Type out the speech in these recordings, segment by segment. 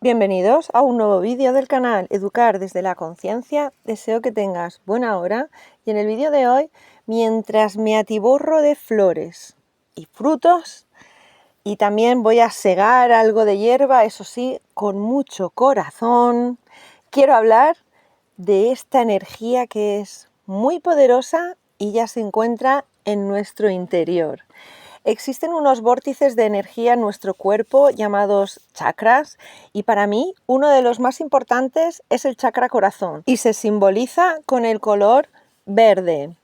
Bienvenidos a un nuevo vídeo del canal Educar desde la Conciencia. Deseo que tengas buena hora y en el vídeo de hoy, mientras me atiborro de flores y frutos y también voy a segar algo de hierba, eso sí, con mucho corazón, quiero hablar de esta energía que es muy poderosa y ya se encuentra en nuestro interior. Existen unos vórtices de energía en nuestro cuerpo llamados chakras y para mí uno de los más importantes es el chakra corazón y se simboliza con el color verde.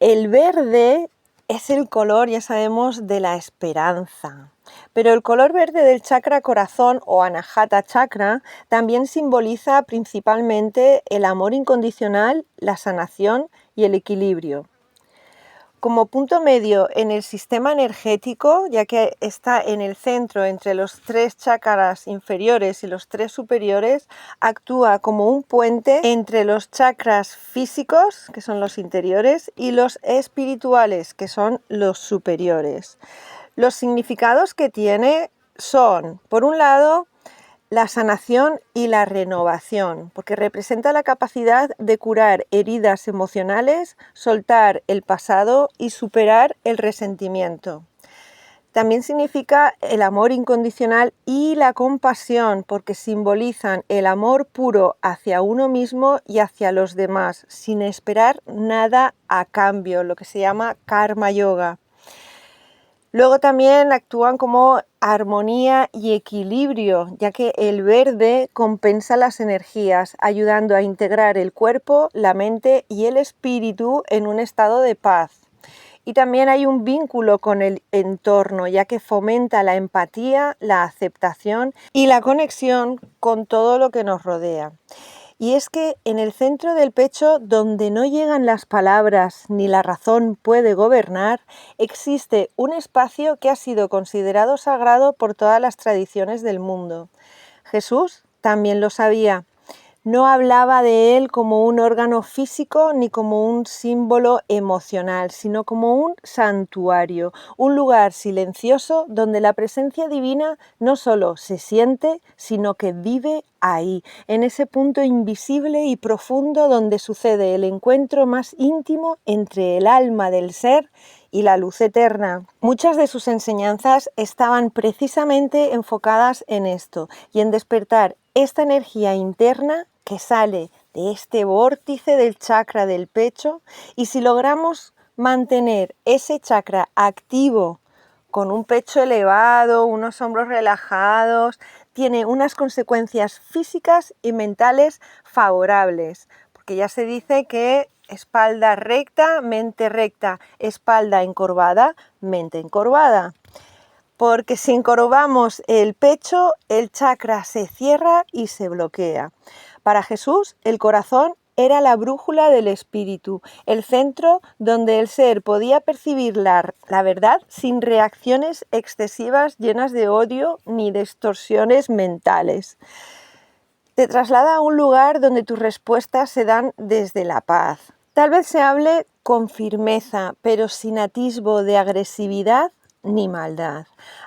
El verde es el color, ya sabemos, de la esperanza, pero el color verde del chakra corazón o Anahata chakra también simboliza principalmente el amor incondicional, la sanación y el equilibrio. Como punto medio en el sistema energético, ya que está en el centro entre los tres chakras inferiores y los tres superiores, actúa como un puente entre los chakras físicos, que son los interiores, y los espirituales, que son los superiores. Los significados que tiene son, por un lado, la sanación y la renovación, porque representa la capacidad de curar heridas emocionales, soltar el pasado y superar el resentimiento. También significa el amor incondicional y la compasión, porque simbolizan el amor puro hacia uno mismo y hacia los demás, sin esperar nada a cambio, lo que se llama karma yoga. Luego también actúan como armonía y equilibrio, ya que el verde compensa las energías, ayudando a integrar el cuerpo, la mente y el espíritu en un estado de paz. Y también hay un vínculo con el entorno, ya que fomenta la empatía, la aceptación y la conexión con todo lo que nos rodea. Y es que en el centro del pecho, donde no llegan las palabras ni la razón puede gobernar, existe un espacio que ha sido considerado sagrado por todas las tradiciones del mundo. Jesús también lo sabía. No hablaba de él como un órgano físico ni como un símbolo emocional, sino como un santuario, un lugar silencioso donde la presencia divina no solo se siente, sino que vive ahí, en ese punto invisible y profundo donde sucede el encuentro más íntimo entre el alma del ser y la luz eterna. Muchas de sus enseñanzas estaban precisamente enfocadas en esto y en despertar esta energía interna que sale de este vórtice del chakra del pecho, y si logramos mantener ese chakra activo con un pecho elevado, unos hombros relajados, tiene unas consecuencias físicas y mentales favorables, porque ya se dice que espalda recta, espalda encorvada, mente encorvada. Porque si encorvamos el pecho, el chakra se cierra y se bloquea. Para Jesús, el corazón era la brújula del espíritu, el centro donde el ser podía percibir la verdad sin reacciones excesivas llenas de odio ni distorsiones mentales. Te traslada a un lugar donde tus respuestas se dan desde la paz. Tal vez se hable con firmeza, pero sin atisbo de agresividad ni maldad.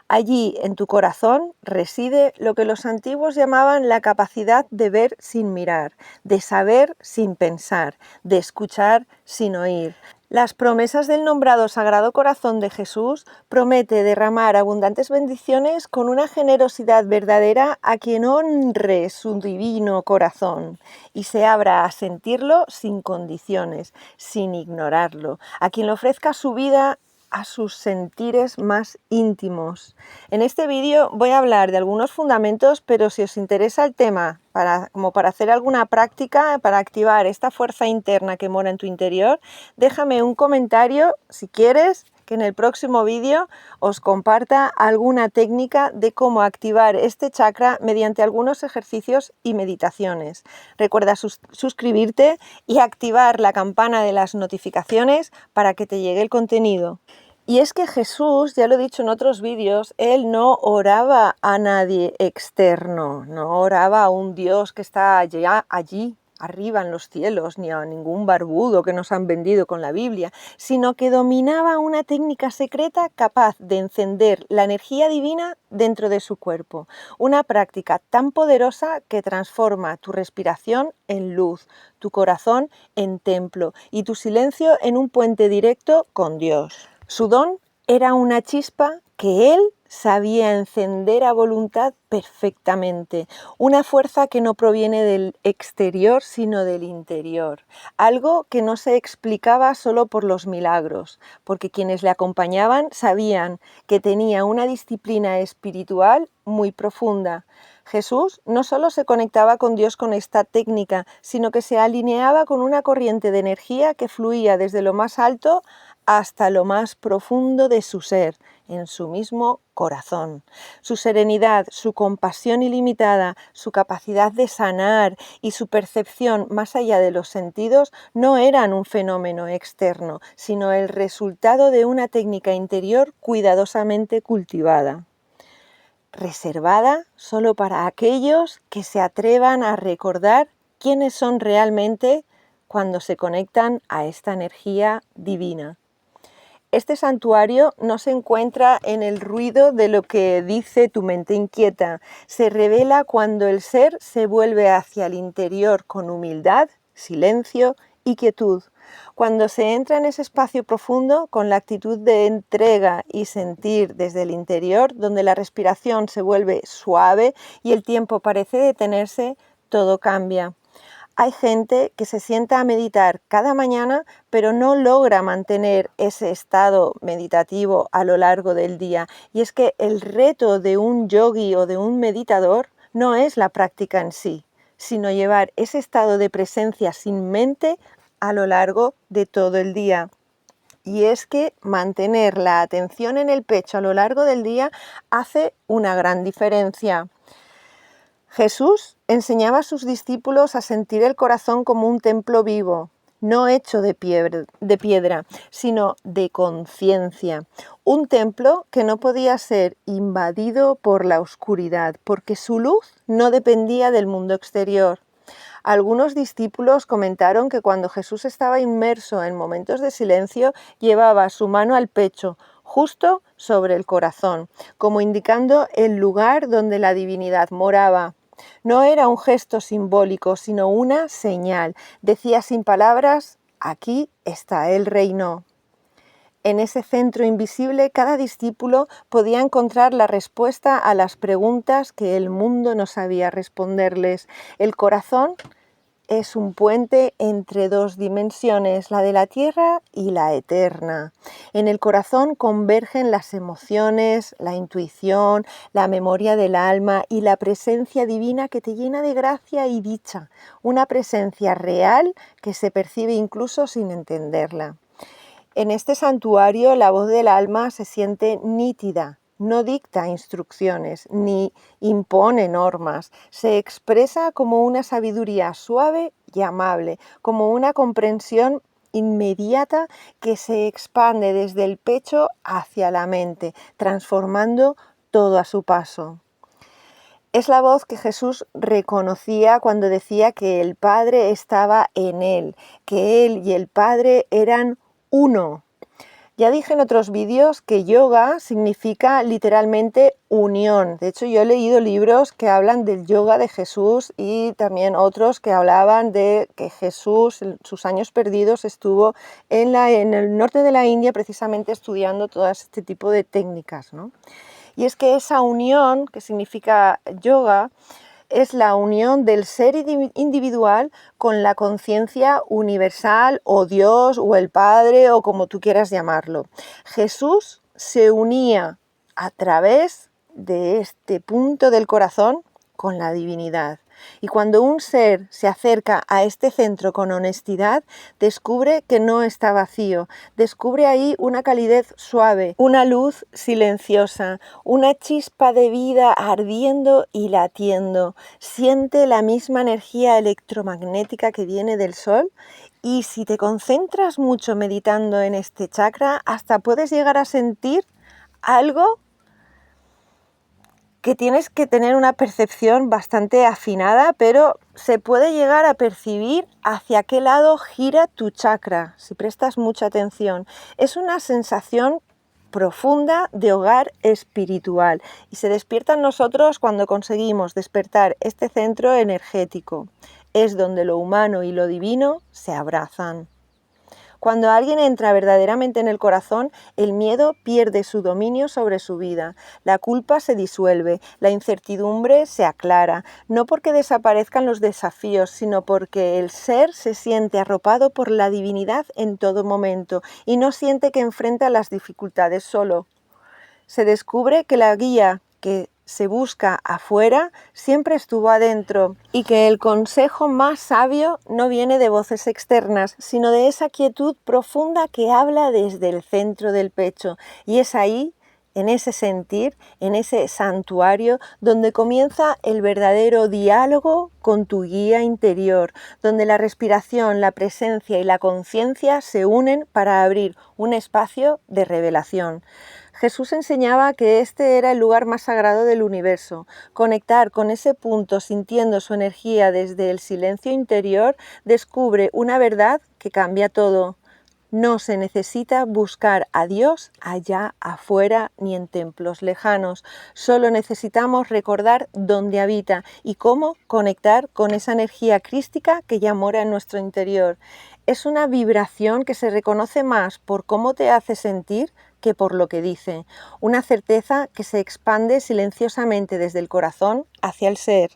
Allí, en tu corazón, reside lo que los antiguos llamaban la capacidad de ver sin mirar, de saber sin pensar, de escuchar sin oír. Las promesas del nombrado Sagrado Corazón de Jesús promete derramar abundantes bendiciones con una generosidad verdadera a quien honre su divino corazón y se abra a sentirlo sin condiciones, sin ignorarlo, a quien le ofrezca su vida a sus sentires más íntimos. En este vídeo voy a hablar de algunos fundamentos, pero si os interesa el tema como para hacer alguna práctica para activar esta fuerza interna que mora en tu interior, déjame un comentario si quieres que en el próximo vídeo os comparta alguna técnica de cómo activar este chakra mediante algunos ejercicios y meditaciones. Recuerda suscribirte y activar la campana de las notificaciones para que te llegue el contenido. Y es que Jesús, ya lo he dicho en otros vídeos, él no oraba a nadie externo, no oraba a un Dios que está allí, arriba en los cielos, ni a ningún barbudo que nos han vendido con la Biblia, sino que dominaba una técnica secreta capaz de encender la energía divina dentro de su cuerpo. Una práctica tan poderosa que transforma tu respiración en luz, tu corazón en templo y tu silencio en un puente directo con Dios. Su don era una chispa que él sabía encender a voluntad perfectamente, una fuerza que no proviene del exterior sino del interior, algo que no se explicaba solo por los milagros, porque quienes le acompañaban sabían que tenía una disciplina espiritual muy profunda. Jesús no solo se conectaba con Dios con esta técnica, sino que se alineaba con una corriente de energía que fluía desde lo más alto hasta lo más profundo de su ser, en su mismo corazón. Su serenidad, su compasión ilimitada, su capacidad de sanar y su percepción más allá de los sentidos no eran un fenómeno externo, sino el resultado de una técnica interior cuidadosamente cultivada, reservada solo para aquellos que se atrevan a recordar quiénes son realmente cuando se conectan a esta energía divina. Este santuario no se encuentra en el ruido de lo que dice tu mente inquieta. Se revela cuando el ser se vuelve hacia el interior con humildad, silencio y quietud. Cuando se entra en ese espacio profundo con la actitud de entrega y sentir desde el interior, donde la respiración se vuelve suave y el tiempo parece detenerse, todo cambia. Hay gente que se sienta a meditar cada mañana, pero no logra mantener ese estado meditativo a lo largo del día. Y es que el reto de un yogui o de un meditador no es la práctica en sí, sino llevar ese estado de presencia sin mente a lo largo de todo el día. Y es que mantener la atención en el pecho a lo largo del día hace una gran diferencia. Jesús enseñaba a sus discípulos a sentir el corazón como un templo vivo, no hecho de piedra, sino de conciencia. Un templo que no podía ser invadido por la oscuridad, porque su luz no dependía del mundo exterior. Algunos discípulos comentaron que cuando Jesús estaba inmerso en momentos de silencio, llevaba su mano al pecho, justo sobre el corazón, como indicando el lugar donde la divinidad moraba. No era un gesto simbólico, sino una señal. Decía sin palabras, aquí está el reino. En ese centro invisible, cada discípulo podía encontrar la respuesta a las preguntas que el mundo no sabía responderles. El corazón es un puente entre dos dimensiones, la de la tierra y la eterna. En el corazón convergen las emociones, la intuición, la memoria del alma y la presencia divina que te llena de gracia y dicha, una presencia real que se percibe incluso sin entenderla. En este santuario la voz del alma se siente nítida. No dicta instrucciones ni impone normas, se expresa como una sabiduría suave y amable, como una comprensión inmediata que se expande desde el pecho hacia la mente, transformando todo a su paso. Es la voz que Jesús reconocía cuando decía que el Padre estaba en él, que él y el Padre eran uno. Ya dije en otros vídeos que yoga significa literalmente unión. De hecho, yo he leído libros que hablan del yoga de Jesús y también otros que hablaban de que Jesús en sus años perdidos estuvo en el norte de la India precisamente estudiando todo este tipo de técnicas, ¿no? Y es que esa unión, que significa yoga, es la unión del ser individual con la conciencia universal o Dios o el Padre o como tú quieras llamarlo. Jesús se unía a través de este punto del corazón con la divinidad. Y cuando un ser se acerca a este centro con honestidad, descubre que no está vacío, descubre ahí una calidez suave, una luz silenciosa, una chispa de vida ardiendo y latiendo. Siente la misma energía electromagnética que viene del sol y si te concentras mucho meditando en este chakra, hasta puedes llegar a sentir algo que tienes que tener una percepción bastante afinada, pero se puede llegar a percibir hacia qué lado gira tu chakra, si prestas mucha atención. Es una sensación profunda de hogar espiritual y se despierta en nosotros cuando conseguimos despertar este centro energético. Es donde lo humano y lo divino se abrazan. Cuando alguien entra verdaderamente en el corazón, el miedo pierde su dominio sobre su vida, la culpa se disuelve, la incertidumbre se aclara, no porque desaparezcan los desafíos, sino porque el ser se siente arropado por la divinidad en todo momento y no siente que enfrenta las dificultades solo. Se descubre que la guía que se busca afuera siempre estuvo adentro y que el consejo más sabio no viene de voces externas, sino de esa quietud profunda que habla desde el centro del pecho. Y es ahí, en ese sentir, en ese santuario, donde comienza el verdadero diálogo con tu guía interior, donde la respiración, la presencia y la conciencia se unen para abrir un espacio de revelación. Jesús enseñaba que este era el lugar más sagrado del universo. Conectar con ese punto sintiendo su energía desde el silencio interior descubre una verdad que cambia todo. No se necesita buscar a Dios allá afuera ni en templos lejanos. Solo necesitamos recordar dónde habita y cómo conectar con esa energía crística que ya mora en nuestro interior. Es una vibración que se reconoce más por cómo te hace sentir que por lo que dice. Una certeza que se expande silenciosamente desde el corazón hacia el ser.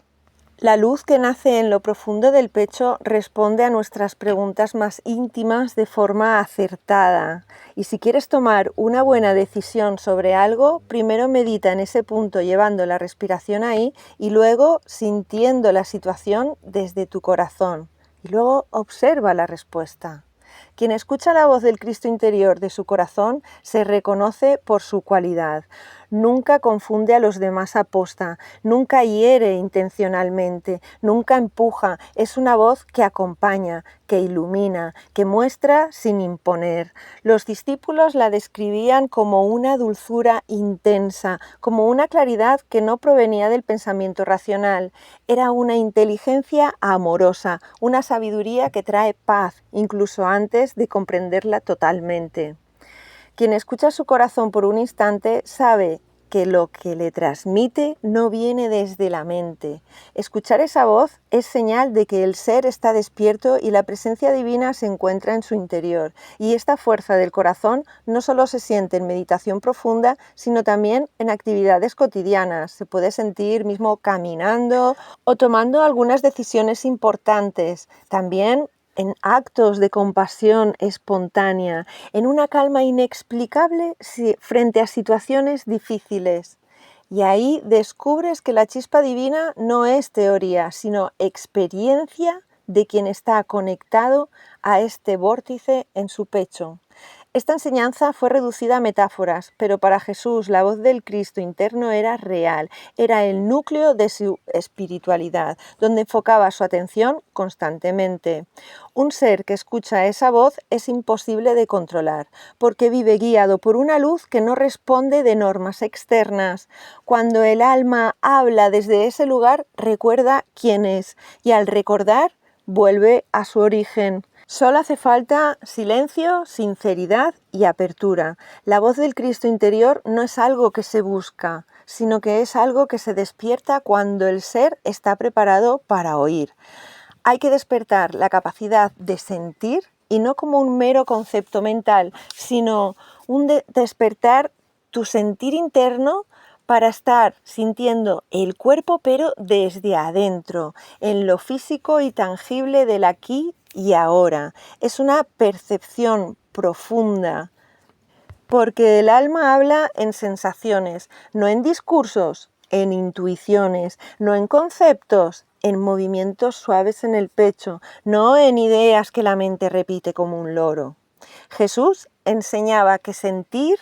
La luz que nace en lo profundo del pecho responde a nuestras preguntas más íntimas de forma acertada. Y si quieres tomar una buena decisión sobre algo, primero medita en ese punto llevando la respiración ahí y luego sintiendo la situación desde tu corazón. Y luego observa la respuesta. Quien escucha la voz del Cristo interior de su corazón se reconoce por su cualidad. Nunca confunde a los demás aposta, nunca hiere intencionalmente, nunca empuja. Es una voz que acompaña, que ilumina, que muestra sin imponer. Los discípulos la describían como una dulzura intensa, como una claridad que no provenía del pensamiento racional. Era una inteligencia amorosa, una sabiduría que trae paz, incluso antes de comprenderla totalmente. Quien escucha su corazón por un instante sabe que lo que le transmite no viene desde la mente. Escuchar esa voz es señal de que el ser está despierto y la presencia divina se encuentra en su interior. Y esta fuerza del corazón no solo se siente en meditación profunda, sino también en actividades cotidianas. Se puede sentir mismo caminando o tomando algunas decisiones importantes. También en actos de compasión espontánea, en una calma inexplicable frente a situaciones difíciles. Y ahí descubres que la chispa divina no es teoría, sino experiencia de quien está conectado a este vórtice en su pecho. Esta enseñanza fue reducida a metáforas, pero para Jesús la voz del Cristo interno era real, era el núcleo de su espiritualidad, donde enfocaba su atención constantemente. Un ser que escucha esa voz es imposible de controlar, porque vive guiado por una luz que no responde de normas externas. Cuando el alma habla desde ese lugar, recuerda quién es, y al recordar, vuelve a su origen. Solo hace falta silencio, sinceridad y apertura. La voz del Cristo interior no es algo que se busca, sino que es algo que se despierta cuando el ser está preparado para oír. Hay que despertar la capacidad de sentir, y no como un mero concepto mental, sino despertar tu sentir interno para estar sintiendo el cuerpo, pero desde adentro, en lo físico y tangible del aquí y ahora. Es una percepción profunda, porque el alma habla en sensaciones, no en discursos, en intuiciones, no en conceptos, en movimientos suaves en el pecho, no en ideas que la mente repite como un loro. Jesús enseñaba que sentir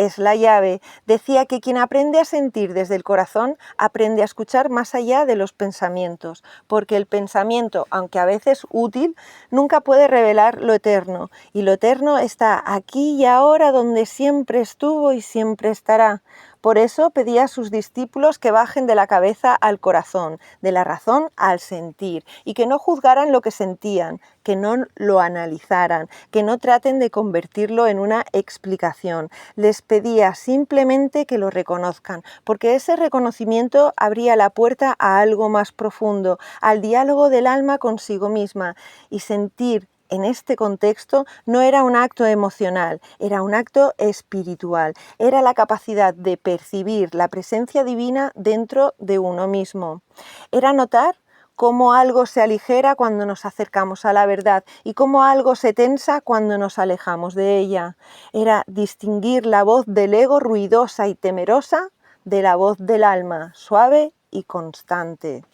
es la llave. Decía que quien aprende a sentir desde el corazón aprende a escuchar más allá de los pensamientos, porque el pensamiento, aunque a veces útil, nunca puede revelar lo eterno, y lo eterno está aquí y ahora donde siempre estuvo y siempre estará. Por eso pedía a sus discípulos que bajen de la cabeza al corazón, de la razón al sentir, y que no juzgaran lo que sentían, que no lo analizaran, que no traten de convertirlo en una explicación. Les pedía simplemente que lo reconozcan, porque ese reconocimiento abría la puerta a algo más profundo, al diálogo del alma consigo misma, y sentir en este contexto no era un acto emocional, era un acto espiritual, era la capacidad de percibir la presencia divina dentro de uno mismo. Era notar cómo algo se aligera cuando nos acercamos a la verdad y cómo algo se tensa cuando nos alejamos de ella. Era distinguir la voz del ego ruidosa y temerosa de la voz del alma, suave y constante.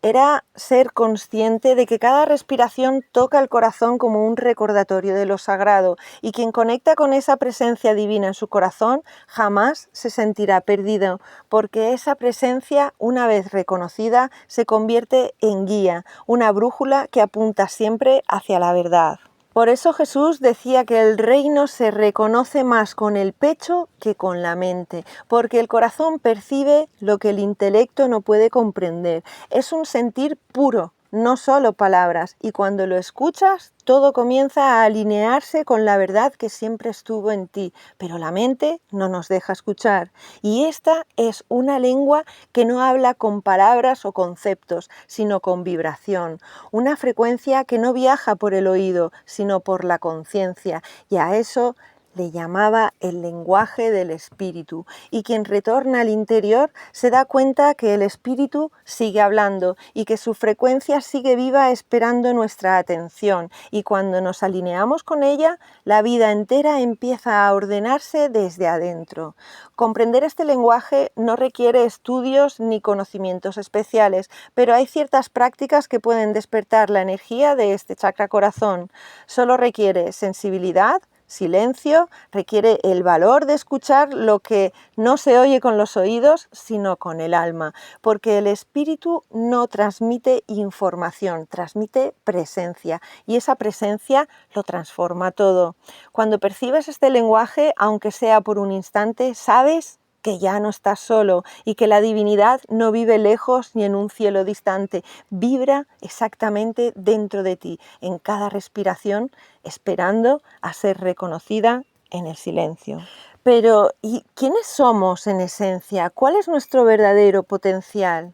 Era ser consciente de que cada respiración toca el corazón como un recordatorio de lo sagrado, y quien conecta con esa presencia divina en su corazón jamás se sentirá perdido, porque esa presencia, una vez reconocida, se convierte en guía, una brújula que apunta siempre hacia la verdad. Por eso Jesús decía que el reino se reconoce más con el pecho que con la mente, porque el corazón percibe lo que el intelecto no puede comprender. Es un sentir puro, no solo palabras, y cuando lo escuchas, todo comienza a alinearse con la verdad que siempre estuvo en ti, pero la mente no nos deja escuchar. Y esta es una lengua que no habla con palabras o conceptos, sino con vibración, una frecuencia que no viaja por el oído, sino por la conciencia, y a eso le llamaba el lenguaje del espíritu, y quien retorna al interior se da cuenta que el espíritu sigue hablando y que su frecuencia sigue viva esperando nuestra atención, y cuando nos alineamos con ella, la vida entera empieza a ordenarse desde adentro. Comprender este lenguaje no requiere estudios ni conocimientos especiales, pero hay ciertas prácticas que pueden despertar la energía de este chakra corazón. Solo requiere sensibilidad, silencio, requiere el valor de escuchar lo que no se oye con los oídos, sino con el alma, porque el espíritu no transmite información, transmite presencia, y esa presencia lo transforma todo. Cuando percibes este lenguaje, aunque sea por un instante, sabes que ya no estás solo y que la divinidad no vive lejos ni en un cielo distante, vibra exactamente dentro de ti, en cada respiración, esperando a ser reconocida en el silencio. Pero, ¿y quiénes somos en esencia? ¿Cuál es nuestro verdadero potencial?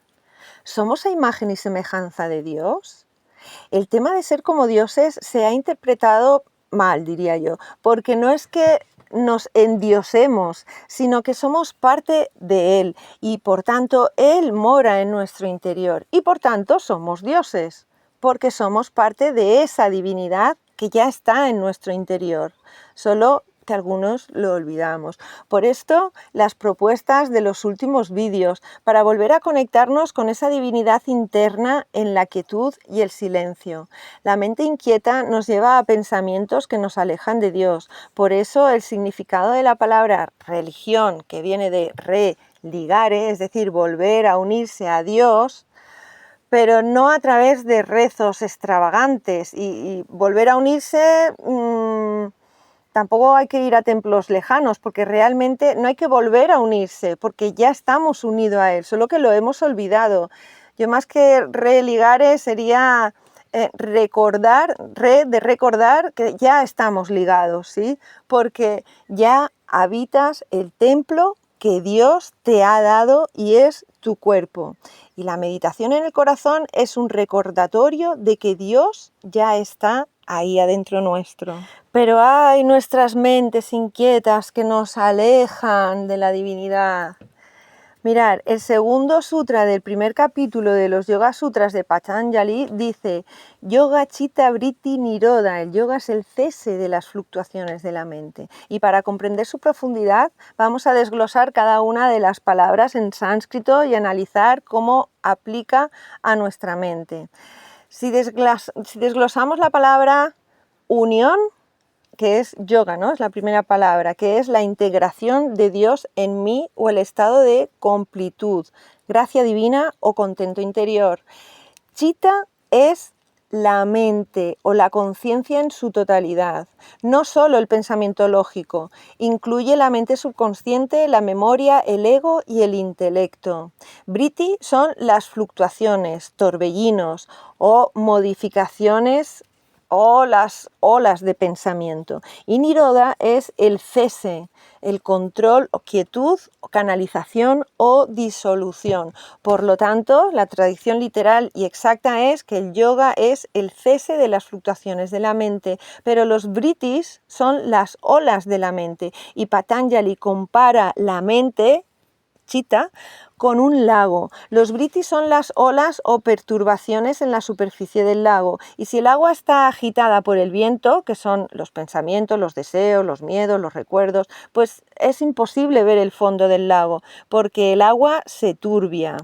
¿Somos a imagen y semejanza de Dios? El tema de ser como dioses se ha interpretado mal, diría yo, porque no es que nos endiosemos, sino que somos parte de Él y por tanto Él mora en nuestro interior y por tanto somos dioses, porque somos parte de esa divinidad que ya está en nuestro interior, solo que algunos lo olvidamos. Por esto, las propuestas de los últimos vídeos, para volver a conectarnos con esa divinidad interna en la quietud y el silencio. La mente inquieta nos lleva a pensamientos que nos alejan de Dios. Por eso, el significado de la palabra religión, que viene de religare, es decir, volver a unirse a Dios, pero no a través de rezos extravagantes, y volver a unirse... Tampoco hay que ir a templos lejanos, porque realmente no hay que volver a unirse, porque ya estamos unidos a Él, solo que lo hemos olvidado. Yo más que religare sería recordar que ya estamos ligados, ¿sí? Porque ya habitas el templo que Dios te ha dado y es tu cuerpo. Y la meditación en el corazón es un recordatorio de que Dios ya está ahí adentro nuestro. Pero hay nuestras mentes inquietas que nos alejan de la divinidad. Mirad, el segundo sutra del primer capítulo de los Yoga Sutras de Patanjali dice: Yoga Chitta Vritti Nirodha, el yoga es el cese de las fluctuaciones de la mente. Y para comprender su profundidad vamos a desglosar cada una de las palabras en sánscrito y analizar cómo aplica a nuestra mente. Si desglosamos la palabra unión, que es yoga, ¿no? Es la primera palabra, que es la integración de Dios en mí o el estado de completud, gracia divina o contento interior. Chitta es la mente o la conciencia en su totalidad, no solo el pensamiento lógico, incluye la mente subconsciente, la memoria, el ego y el intelecto. Vritti son las fluctuaciones, torbellinos o modificaciones o las olas de pensamiento. Y Nirodha es el cese, el control o quietud, o canalización o disolución. Por lo tanto, la tradición literal y exacta es que el yoga es el cese de las fluctuaciones de la mente, pero los vrittis son las olas de la mente y Patanjali compara la mente chitta con un lago. Los vrittis son las olas o perturbaciones en la superficie del lago, y si el agua está agitada por el viento, que son los pensamientos, los deseos, los miedos, los recuerdos, pues es imposible ver el fondo del lago, porque el agua se turbia.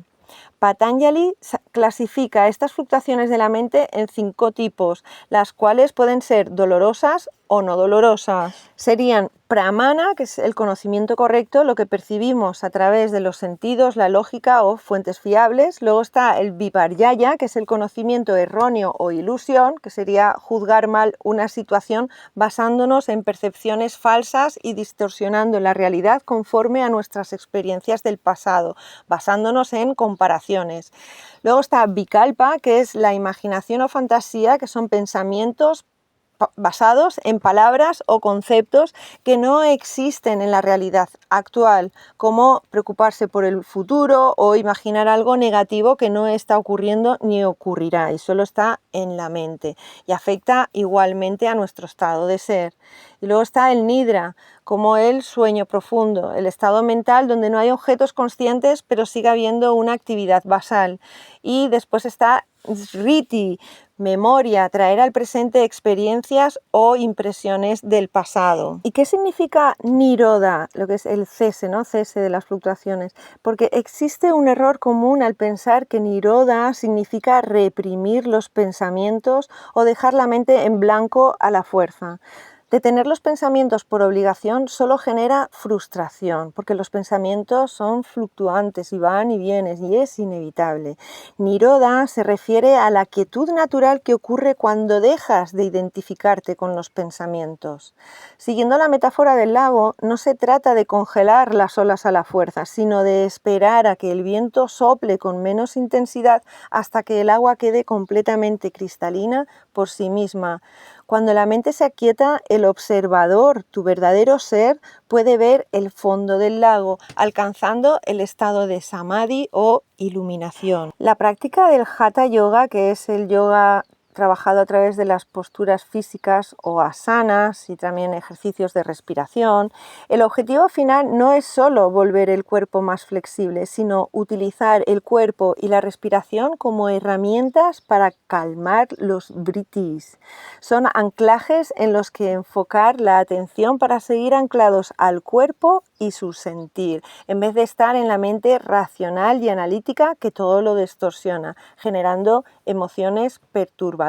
Patanjali clasifica estas fluctuaciones de la mente en 5 tipos, las cuales pueden ser dolorosas o no dolorosas. Serían pramana, que es el conocimiento correcto, lo que percibimos a través de los sentidos, la lógica o fuentes fiables. Luego está el viparyaya, que es el conocimiento erróneo o ilusión, que sería juzgar mal una situación basándonos en percepciones falsas y distorsionando la realidad conforme a nuestras experiencias del pasado, basándonos en comparaciones. Luego está vikalpa, que es la imaginación o fantasía, que son pensamientos basados en palabras o conceptos que no existen en la realidad actual, como preocuparse por el futuro o imaginar algo negativo que no está ocurriendo ni ocurrirá y solo está en la mente y afecta igualmente a nuestro estado de ser. Y luego está el nidra, como el sueño profundo, el estado mental donde no hay objetos conscientes pero sigue habiendo una actividad basal. Y después está smriti, memoria, traer al presente experiencias o impresiones del pasado. ¿Y qué significa nirodha? Lo que es el cese, ¿no? Cese de las fluctuaciones. Porque existe un error común al pensar que nirodha significa reprimir los pensamientos o dejar la mente en blanco a la fuerza. Detener los pensamientos por obligación solo genera frustración, porque los pensamientos son fluctuantes y van y vienen y es inevitable. Nirodha se refiere a la quietud natural que ocurre cuando dejas de identificarte con los pensamientos. Siguiendo la metáfora del lago, no se trata de congelar las olas a la fuerza, sino de esperar a que el viento sople con menos intensidad hasta que el agua quede completamente cristalina por sí misma. Cuando la mente se aquieta, el observador, tu verdadero ser, puede ver el fondo del lago, alcanzando el estado de samadhi o iluminación. La práctica del hatha yoga, que es el yoga trabajado a través de las posturas físicas o asanas y también ejercicios de respiración, el objetivo final no es solo volver el cuerpo más flexible, sino utilizar el cuerpo y la respiración como herramientas para calmar los vrittis. Son anclajes en los que enfocar la atención para seguir anclados al cuerpo y su sentir, en vez de estar en la mente racional y analítica que todo lo distorsiona, generando emociones perturbadoras.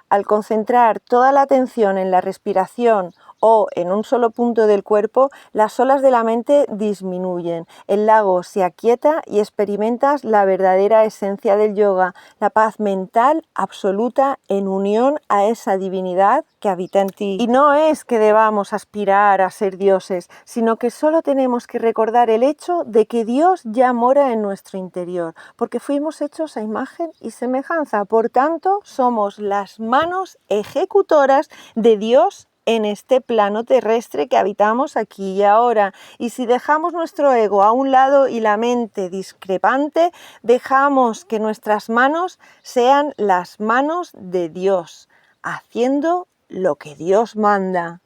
Al concentrar toda la atención en la respiración o en un solo punto del cuerpo, las olas de la mente disminuyen, el lago se aquieta y experimentas la verdadera esencia del yoga, la paz mental absoluta en unión a esa divinidad que habita en ti. Y no es que debamos aspirar a ser dioses, sino que solo tenemos que recordar el hecho de que Dios ya mora en nuestro interior, porque fuimos hechos a imagen y semejanza. Por tanto, somos las manos ejecutoras de Dios en este plano terrestre que habitamos aquí y ahora. Y si dejamos nuestro ego a un lado y la mente discrepante, dejamos que nuestras manos sean las manos de Dios, haciendo lo que Dios manda.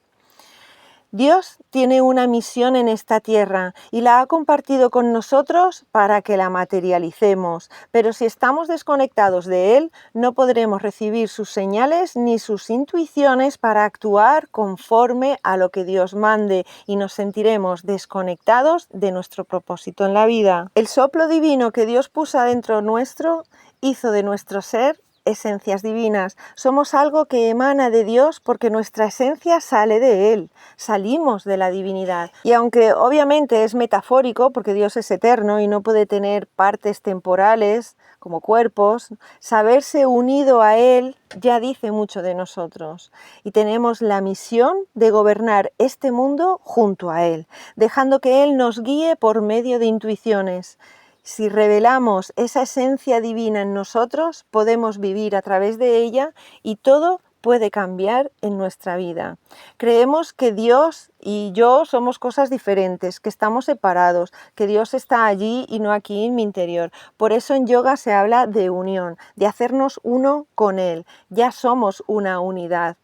Dios tiene una misión en esta tierra y la ha compartido con nosotros para que la materialicemos, pero si estamos desconectados de Él, no podremos recibir sus señales ni sus intuiciones para actuar conforme a lo que Dios mande y nos sentiremos desconectados de nuestro propósito en la vida. El soplo divino que Dios puso adentro nuestro hizo de nuestro ser esencias divinas, somos algo que emana de Dios porque nuestra esencia sale de Él, salimos de la divinidad. Y aunque obviamente es metafórico, porque Dios es eterno y no puede tener partes temporales como cuerpos, saberse unido a Él ya dice mucho de nosotros. Y tenemos la misión de gobernar este mundo junto a Él, dejando que Él nos guíe por medio de intuiciones. Si revelamos esa esencia divina en nosotros, podemos vivir a través de ella y todo puede cambiar en nuestra vida. Creemos que Dios y yo somos cosas diferentes, que estamos separados, que Dios está allí y no aquí en mi interior. Por eso en yoga se habla de unión, de hacernos uno con Él. Ya somos una unidad.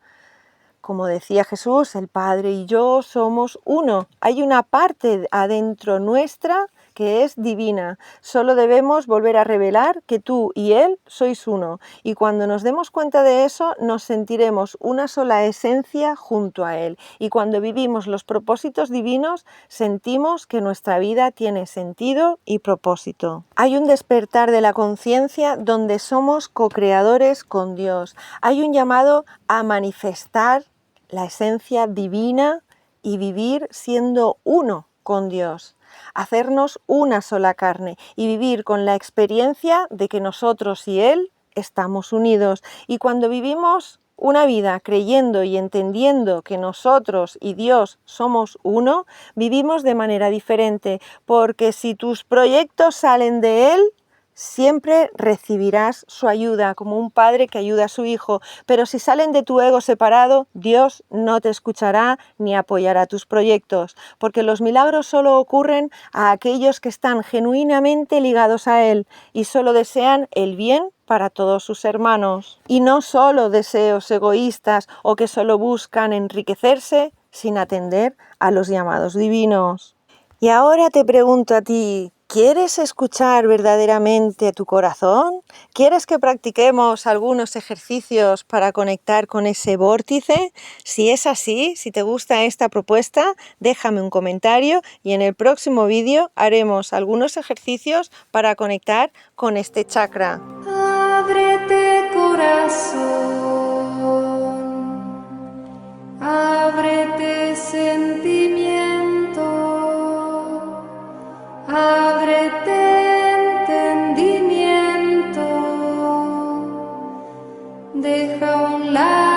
Como decía Jesús, el Padre y yo somos uno. Hay una parte adentro nuestra que es divina. Solo debemos volver a revelar que tú y Él sois uno. Y cuando nos demos cuenta de eso, nos sentiremos una sola esencia junto a Él. Y cuando vivimos los propósitos divinos, sentimos que nuestra vida tiene sentido y propósito. Hay un despertar de la conciencia donde somos co-creadores con Dios. Hay un llamado a manifestar la esencia divina y vivir siendo uno con Dios, hacernos una sola carne y vivir con la experiencia de que nosotros y Él estamos unidos. Y cuando vivimos una vida creyendo y entendiendo que nosotros y Dios somos uno, vivimos de manera diferente, porque si tus proyectos salen de Él, siempre recibirás su ayuda, como un padre que ayuda a su hijo, pero si salen de tu ego separado, Dios no te escuchará ni apoyará tus proyectos, porque los milagros solo ocurren a aquellos que están genuinamente ligados a Él y solo desean el bien para todos sus hermanos. Y no solo deseos egoístas o que solo buscan enriquecerse sin atender a los llamados divinos. Y ahora te pregunto a ti, ¿quieres escuchar verdaderamente a tu corazón? ¿Quieres que practiquemos algunos ejercicios para conectar con ese vórtice? Si es así, si te gusta esta propuesta, déjame un comentario y en el próximo vídeo haremos algunos ejercicios para conectar con este chakra. Ábrete corazón, ábrete sentimiento, ábrete entendimiento, deja a un lado